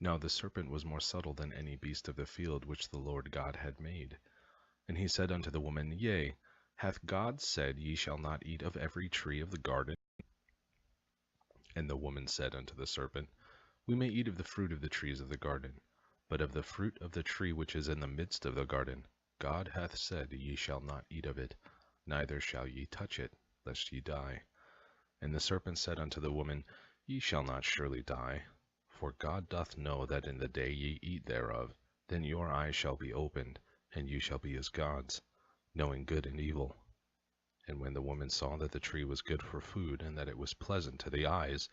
Now the serpent was more subtle than any beast of the field which the Lord God had made. And he said unto the woman, Yea, hath God said, Ye shall not eat of every tree of the garden? And the woman said unto the serpent, We may eat of the fruit of the trees of the garden, but of the fruit of the tree which is in the midst of the garden, God hath said, Ye shall not eat of it, neither shall ye touch it, lest ye die. And the serpent said unto the woman, Ye shall not surely die, for God doth know that in the day ye eat thereof, then your eyes shall be opened, and you shall be as gods, knowing good and evil. And when the woman saw that the tree was good for food, and that it was pleasant to the eyes,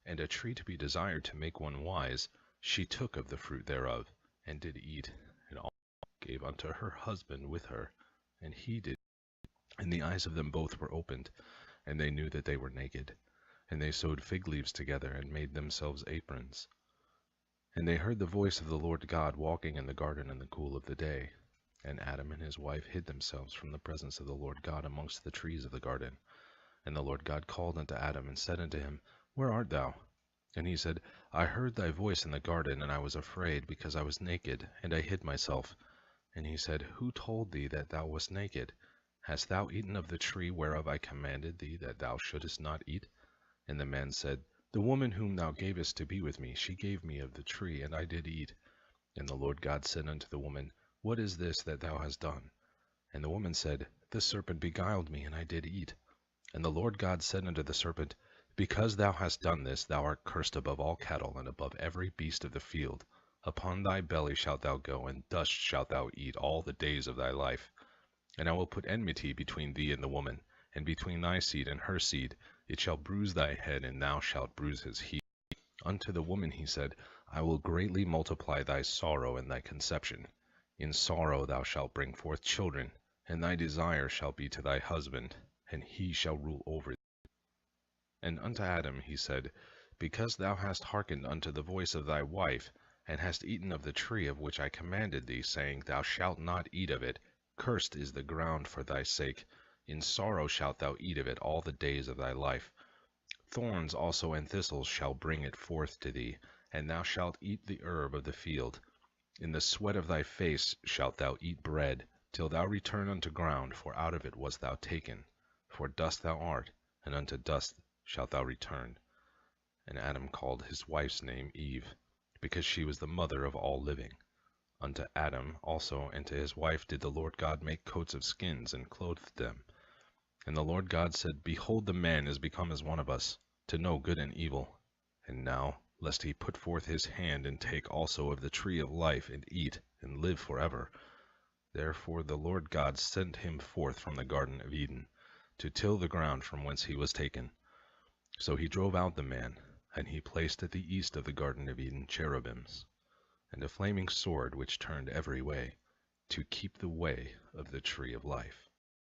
and a tree to be desired to make one wise, she took of the fruit thereof, and did eat, and also gave unto her husband with her, and he did. And the eyes of them both were opened, and they knew that they were naked. And they sewed fig leaves together, and made themselves aprons. And they heard the voice of the Lord God walking in the garden in the cool of the day. And Adam and his wife hid themselves from the presence of the Lord God amongst the trees of the garden. And the Lord God called unto Adam, and said unto him, Where art thou? And he said, I heard thy voice in the garden, and I was afraid, because I was naked, and I hid myself. And he said, Who told thee that thou wast naked? Hast thou eaten of the tree whereof I commanded thee that thou shouldest not eat? And the man said, The woman whom thou gavest to be with me, she gave me of the tree, and I did eat. And the Lord God said unto the woman, What is this that thou hast done? And the woman said, The serpent beguiled me, and I did eat. And the Lord God said unto the serpent, Because thou hast done this, thou art cursed above all cattle, and above every beast of the field. Upon thy belly shalt thou go, and dust shalt thou eat all the days of thy life. And I will put enmity between thee and the woman, and between thy seed and her seed. It shall bruise thy head, and thou shalt bruise his heel. Unto the woman he said, I will greatly multiply thy sorrow and thy conception. In sorrow thou shalt bring forth children, and thy desire shall be to thy husband, and he shall rule over thee. And unto Adam he said, Because thou hast hearkened unto the voice of thy wife, and hast eaten of the tree of which I commanded thee, saying, Thou shalt not eat of it, cursed is the ground for thy sake. In sorrow shalt thou eat of it all the days of thy life. Thorns also and thistles shall bring it forth to thee, and thou shalt eat the herb of the field. In the sweat of thy face shalt thou eat bread, till thou return unto ground, for out of it wast thou taken. For dust thou art, and unto dust shalt thou return. And Adam called his wife's name Eve, because she was the mother of all living. Unto Adam also and to his wife did the Lord God make coats of skins, and clothed them. And the Lord God said, Behold, the man is become as one of us, to know good and evil. And now, lest he put forth his hand, and take also of the tree of life, and eat, and live forever. Therefore the Lord God sent him forth from the garden of Eden, to till the ground from whence he was taken. So he drove out the man, and he placed at the east of the garden of Eden cherubims, and a flaming sword which turned every way, to keep the way of the tree of life.